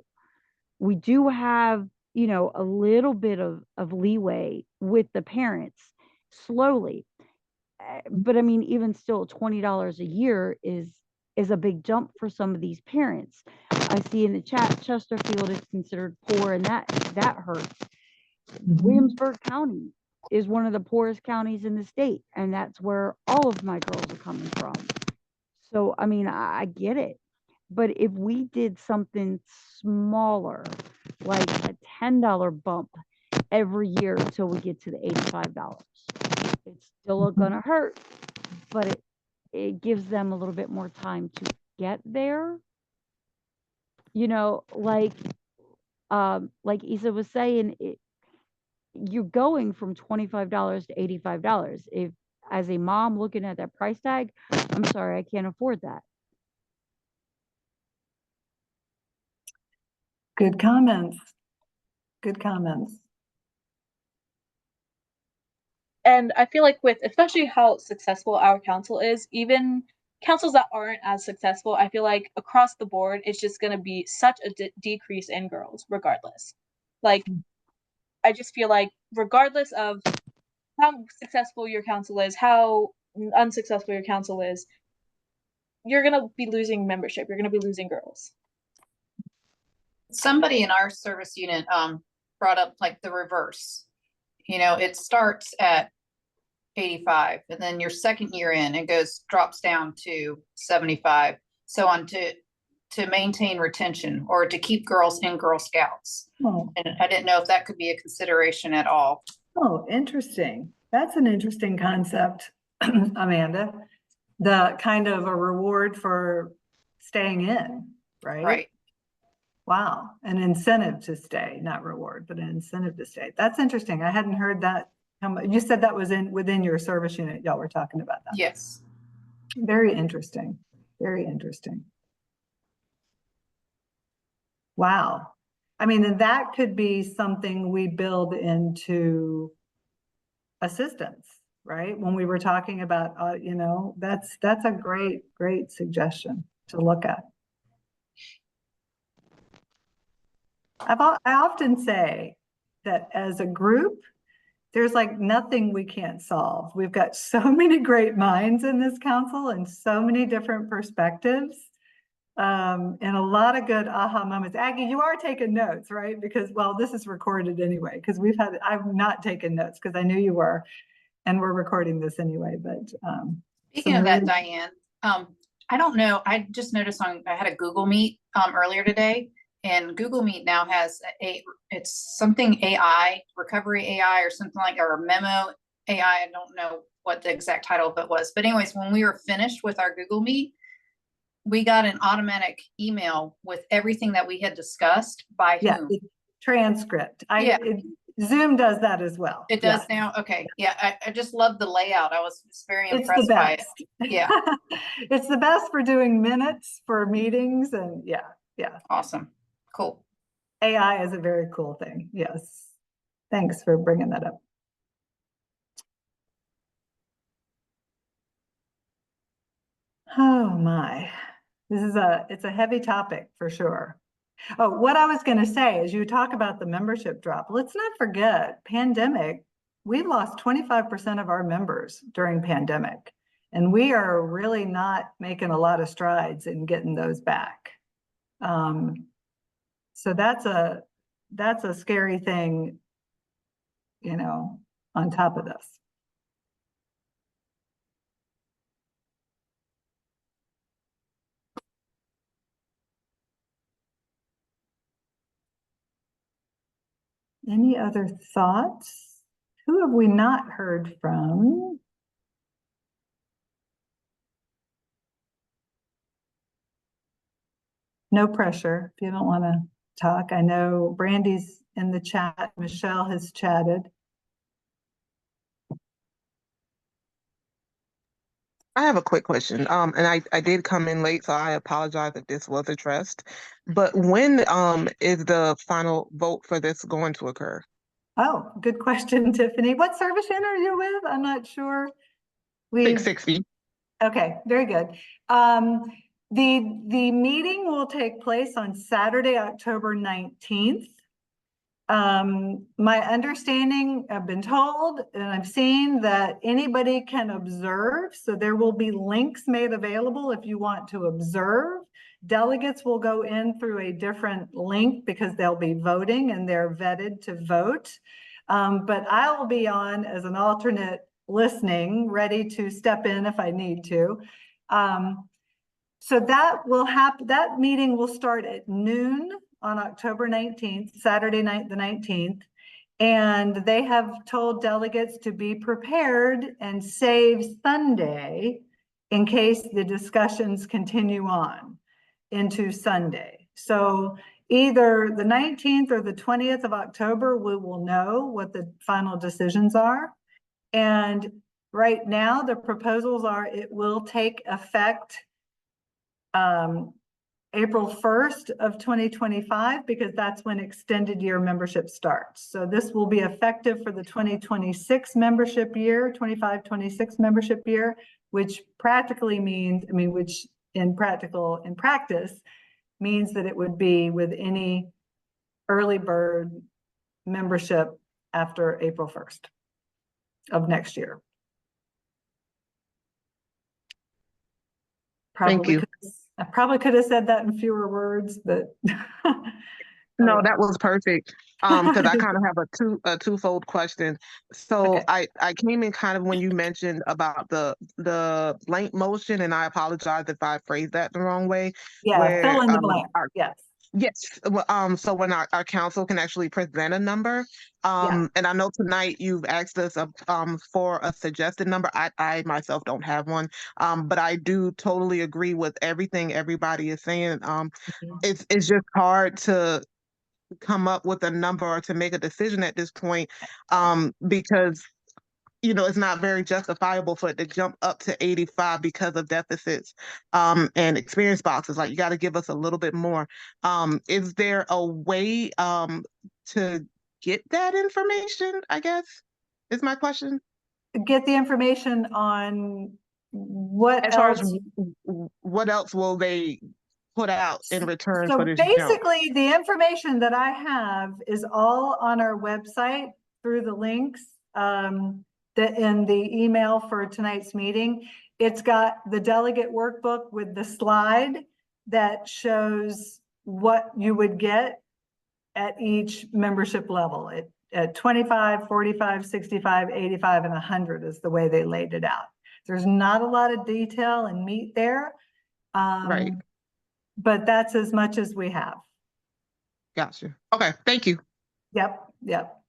We do have, you know, a little bit of leeway with the parents slowly. But I mean, even still, $20 a year is a big jump for some of these parents. I see in the chat, Chesterfield is considered poor, and that hurts. Mhm. Williamsburg County is one of the poorest counties in the state, and that's where all of my girls are coming from. So, I mean, I get it. But if we did something smaller, like a $10 bump every year until we get to the $85, it's still gonna hurt, but it gives them a little bit more time to get there. You know, like Isa was saying, you're going from $25 to $85. If, as a mom looking at that price tag, I'm sorry, I can't afford that. Good comments. Good comments. And I feel like with especially how successful our council is, even councils that aren't as successful, I feel like across the board, it's just going to be such a decrease in girls, regardless. Like, I just feel like regardless of how successful your council is, how unsuccessful your council is, you're going to be losing membership. You're going to be losing girls. Somebody in our service unit brought up like the reverse. You know, it starts at 85, and then your second year in, it drops down to 75, so on to maintain retention or to keep girls in Girl Scouts. Oh, And I didn't know if that could be a consideration at all. oh, interesting. That's an interesting concept, Amanda. The kind of a reward for staying in, right? Right. Wow, an incentive to stay, not reward, but an incentive to stay. That's interesting. I hadn't heard that. You said that was within your service unit. Y'all were talking about that. Yes. Very interesting. Very interesting. Wow. I mean, and that could be something we build into assistance, right? When we were talking about, that's a great suggestion to look at. I often say that as a group, there's like nothing we can't solve. We've got so many great minds in this council and so many different perspectives, and a lot of good aha moments. Aggie, you are taking notes, right? Because, well, this is recorded anyway, because I've not taken notes because I knew you were, and we're recording this anyway, but. Speaking of that, Diane, I don't know, I just noticed I had a Google Meet earlier today, and Google Meet now has it's something AI, recovery AI or something like, or memo AI. I don't know what the exact title of it was. But anyways, when we were finished with our Google Meet, we got an automatic email with everything that we had discussed by whom? Transcript. Yeah. Zoom does that as well. It does now? Okay. Yeah, I just love the layout. I was very impressed by it. Yeah. It's the best for doing minutes for meetings, and yeah. Awesome. Cool. AI is a very cool thing. Yes. Thanks for bringing that up. Oh my, it's a heavy topic for sure. Oh, what I was going to say is you talk about the membership drop. Let's not forget, pandemic, we lost 25% of our members during pandemic, and we are really not making a lot of strides in getting those back. So that's a scary thing, on top of this. Any other thoughts? Who have we not heard from? No pressure if you don't want to talk. I know Brandy's in the chat. Michelle has chatted. I have a quick question. And I did come in late, so I apologize if this was addressed. But when is the final vote for this going to occur? Oh, good question, Tiffany. What service unit are you with? I'm not sure. 660. Okay, very good. The meeting will take place on Saturday, October 19th. My understanding, I've been told and I've seen that anybody can observe. So there will be links made available if you want to observe. Delegates will go in through a different link because they'll be voting and they're vetted to vote. But I will be on as an alternate listening, ready to step in if I need to. So that will happen. That meeting will start at noon on October 19th, Saturday night, the 19th. And they have told delegates to be prepared and save Sunday in case the discussions continue on into Sunday. So either the 19th or the 20th of October, we will know what the final decisions are. And right now, the proposals are it will take effect April 1st of 2025, because that's when extended year membership starts. So this will be effective for the 2026 membership year, 25-26 membership year, which practically means, which in practice means that it would be with any early bird membership after April 1st of next year. Thank you. I probably could have said that in fewer words, but no, that was perfect. Because I kind of have a twofold question. So Okay. I came in kind of when you mentioned about the blank motion, and I apologize if I phrased that the wrong way, Yeah, fill where in the blank. our Yes, yes, so when our council can actually present a number, yeah. and I know tonight you've asked us for a suggested number. I myself don't have one, but I do totally agree with everything everybody is saying. Mhm. It's just hard to come up with a number or to make a decision at this point, because it's not very justifiable for it to jump up to 85 because of deficits and experience boxes. Like, you got to give us a little bit more. Is there a way to get that information, I guess, is my question. Get the information on what As far as else. what else will they put out in return for So this jump? basically, the information that I have is all on our website through the links that in the email for tonight's meeting. It's got the delegate workbook with the slide that shows what you would get at each membership level. At 25, 45, 65, 85, and 100 is the way they laid it out. There's not a lot of detail and meat there. Right. But that's as much as we have. Gotcha. Okay. Thank you. Yep, yep.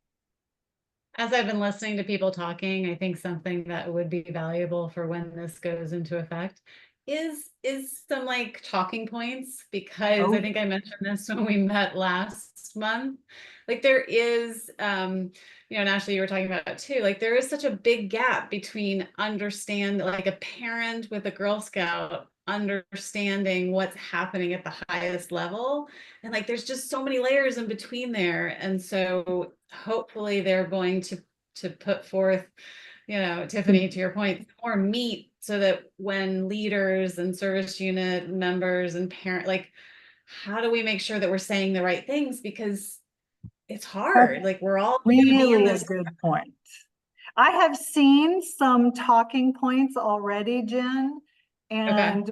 As I've been listening to people talking, I think something that would be valuable for when this goes into effect is some like talking points, because Oh. I think I mentioned this when we met last month. Like, there is and Ashley, you were talking about it too, like there is such a big gap between like a parent with a Girl Scout understanding what's happening at the highest level, and like there's just so many layers in between there. And so hopefully they're going to put forth, Tiffany, to your point, more meat, so that when leaders and service unit members and parent, like, how do we make sure that we're saying the right things? Because it's hard. Like, we're all going to be in Really a this. good point. I have seen some talking points already, Jen. And I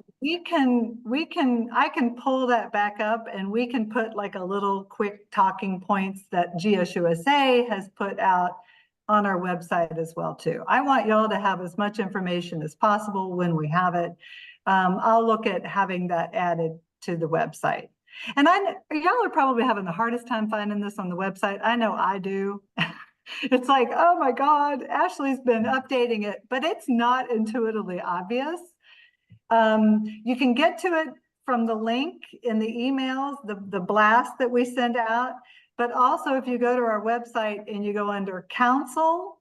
can pull that back up, and we can put like a little quick talking points that GSUSA has put out on our website as well too. I want y'all to have as much information as possible when we have it. I'll look at having that added to the website. And y'all are probably having the hardest time finding this on the website. I know I do. It's like, oh my God, Ashley's been updating it, but it's not intuitively obvious. You can get to it from the link in the emails, the blast that we send out, but also if you go to our website and you go under council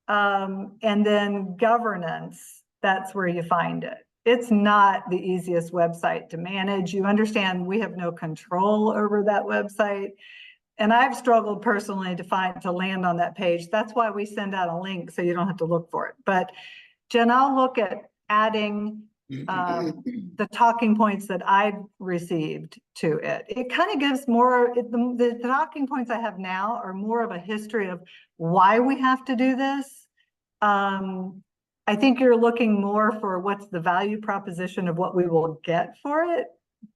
and then governance, that's where you find it. It's not the easiest website to manage. You understand we have no control over that website. And I've struggled personally to land on that page. That's why we send out a link so you don't have to look for it. But Jen, I'll look at adding the talking points that I've received to it. It kind of gives more, the talking points I have now are more of a history of why we have to do this. I think you're looking more for what's the value proposition of what we will get for it,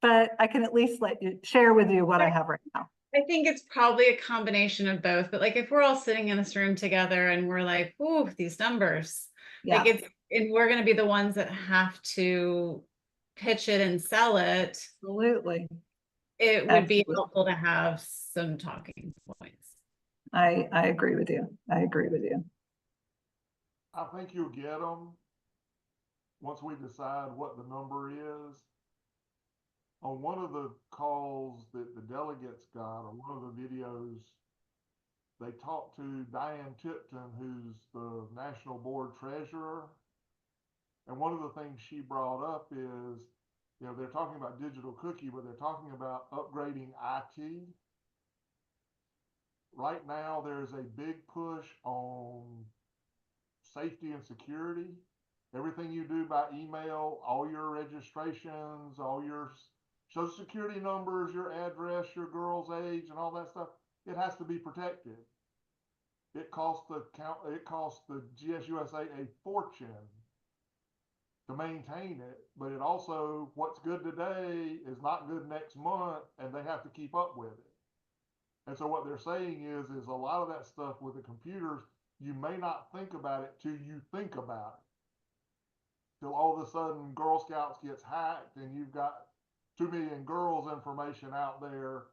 but I can at least share with you what I have right now. I think it's probably a combination of both, but like if we're all sitting in this room together and we're like, "Ooh, these numbers," Yeah. and we're going to be the ones that have to pitch it and sell it. Absolutely. It would be helpful to have some talking points. I agree with you. I agree with you. I think you'll get them once we decide what the number is. On one of the calls that the delegates got, or one of the videos, they talked to Diane Tipton, who's the National Board Treasurer. And one of the things she brought up is, they're talking about digital cookie, but they're talking about upgrading IT. Right now, there's a big push on safety and security. Everything you do by email, all your registrations, all your Social Security numbers, your address, your girl's age, and all that stuff, it has to be protected. It costs the GSUSA a fortune to maintain it, but it also, what's good today is not good next month, and they have to keep up with it. And so what they're saying is a lot of that stuff with the computers, you may not think about it till you think about it. Till all of a sudden Girl Scouts gets hacked and you've got 2 million girls information out there.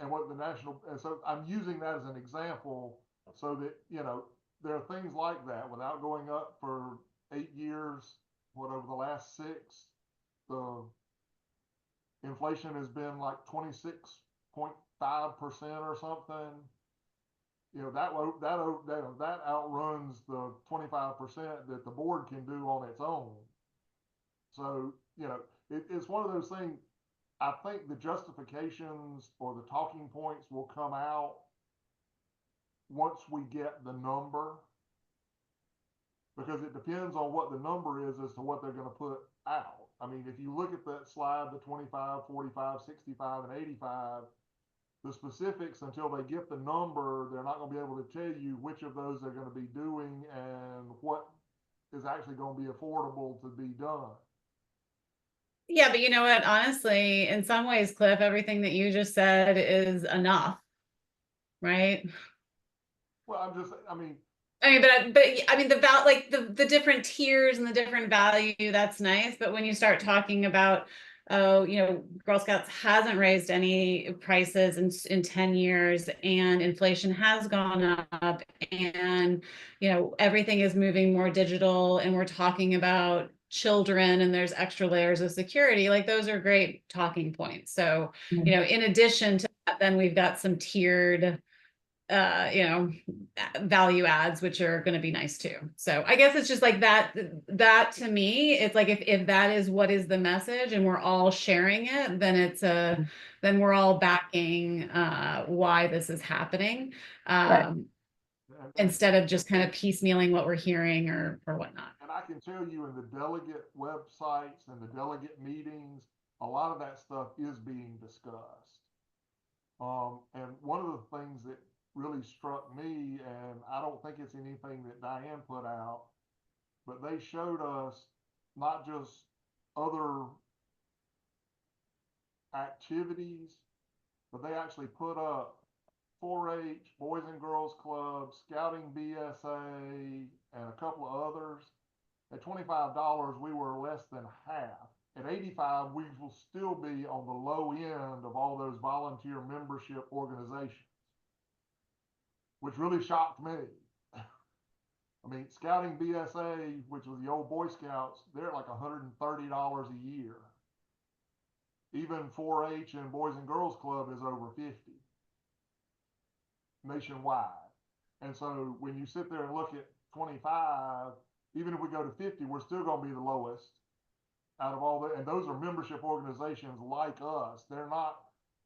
And what the national, and so I'm using that as an example so that, you know, there are things like that without going up for 8 years, what over the last 6, the inflation has been like 26.5% or something. You know, that outruns the 25% that the board can do on its own. So, you know, it's one of those things. I think the justifications or the talking points will come out once we get the number, because it depends on what the number is as to what they're going to put out. I mean, if you look at that slide, the 25, 45, 65, and 85, the specifics, until they get the number, they're not going to be able to tell you which of those they're going to be doing and what is actually going to be affordable to be done. Yeah, but you know what? Honestly, in some ways, Cliff, everything that you just said is enough, right? Well, I mean, the different tiers and the different value, that's nice. But when you start talking about, oh, you know, Girl Scouts hasn't raised any prices in 10 years, and inflation has gone up, and, you know, everything is moving more digital, and we're talking about children and there's extra layers of security, like those are great talking points. So, you know, in addition to that, then we've got some tiered you know, value adds, which are going to be nice too. So I guess it's just like that to me, it's like, if that is what is the message and we're all sharing it, then it's then we're all backing why this is happening. Instead of just kind of piecemealing what we're hearing or whatnot. And I can tell you, in the delegate websites and the delegate meetings, a lot of that stuff is being discussed. And one of the things that really struck me, and I don't think it's anything that Diane put out, but they showed us not just other activities, but they actually put up 4-H, Boys and Girls Club, Scouting BSA, and a couple of others. At $25, we were less than half. At $85, we will still be on the low end of all those volunteer membership organizations, which really shocked me. I mean, Scouting BSA, which was the old Boy Scouts, they're like $130 a year. Even 4-H and Boys and Girls Club is over 50 nationwide. And so when you sit there and look at 25, even if we go to 50, we're still going to be the lowest out of all that. And those are membership organizations like us. They're not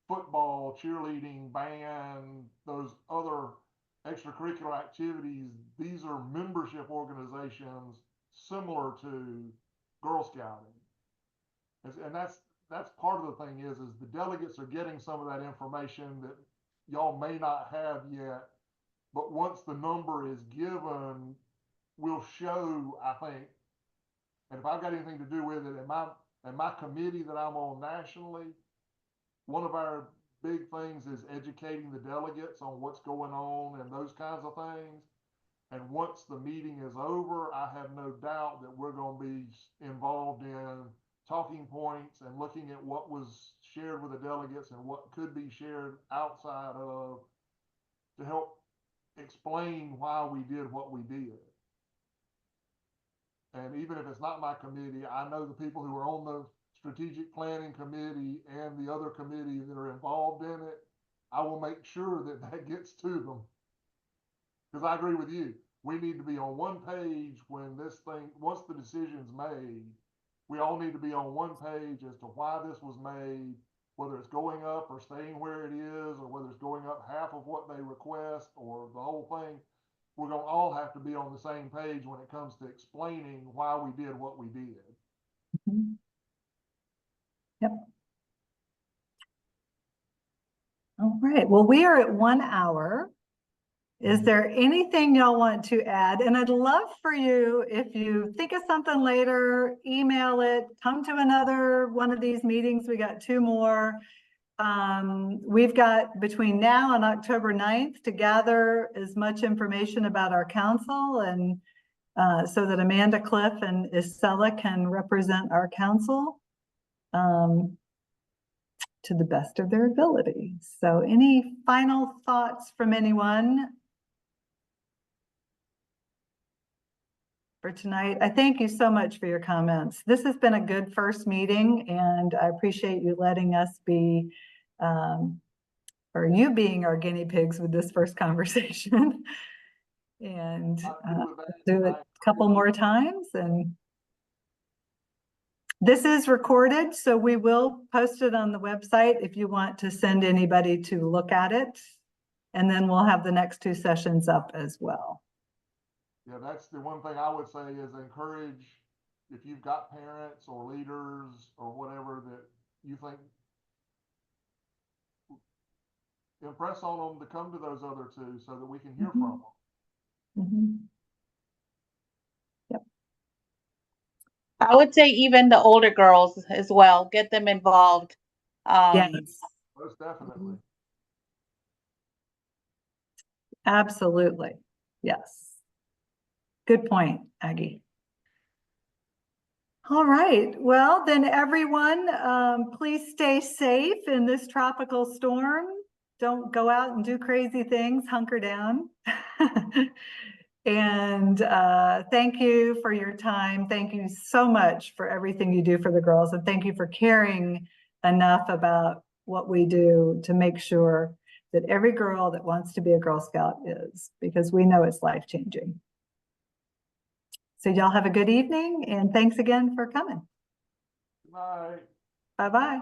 football, cheerleading, band, those other extracurricular activities. These are membership organizations similar to Girl Scouting. And that's part of the thing is the delegates are getting some of that information that y'all may not have yet, but once the number is given, we'll show, I think, and if I've got anything to do with it, in my committee that I'm on nationally, one of our big things is educating the delegates on what's going on and those kinds of things. And once the meeting is over, I have no doubt that we're going to be involved in talking points and looking at what was shared with the delegates and what could be shared outside of, to help explain why we did what we did. And even if it's not my committee, I know the people who are on the strategic planning committee and the other committees that are involved in it. I will make sure that that gets to them. Because I agree with you. We need to be on one page when this thing, once the decision's made, we all need to be on one page as to why this was made, whether it's going up or staying where it is, or whether it's going up half of what they request or the whole thing. We're going to all have to be on the same page when it comes to explaining why we did what we did. Mm-hmm. Yep. All right. Well, we are at 1 hour. Is there anything y'all want to add? And I'd love for you, if you think of something later, email it, come to another one of these meetings. We got 2 more. we've got between now and October 9th to gather as much information about our council and so that Amanda Cliff and Isela can represent our council to the best of their ability. So any final thoughts from anyone for tonight? I thank you so much for your comments. This has been a good first meeting, and I appreciate you letting us be, or you being our guinea pigs with this first conversation. And do it a couple more times. And this is recorded, so we will post it on the website if you want to send anybody to look at it. And then we'll have the next 2 sessions up as well. Yeah, that's the one thing I would say is encourage, if you've got parents or leaders or whatever that you think, impress on them to come to those other 2 so that we can hear from them. Yep. I would say even the older girls as well, get them involved. Yes, Most definitely. absolutely. Yes. Good point, Aggie. All right. Well, then everyone, please stay safe in this tropical storm. Don't go out and do crazy things, hunker down. And thank you for your time. Thank you so much for everything you do for the girls. And thank you for caring enough about what we do to make sure that every girl that wants to be a Girl Scout is, because we know it's life-changing. So y'all have a good evening, and thanks again for coming. Good night. Bye-bye.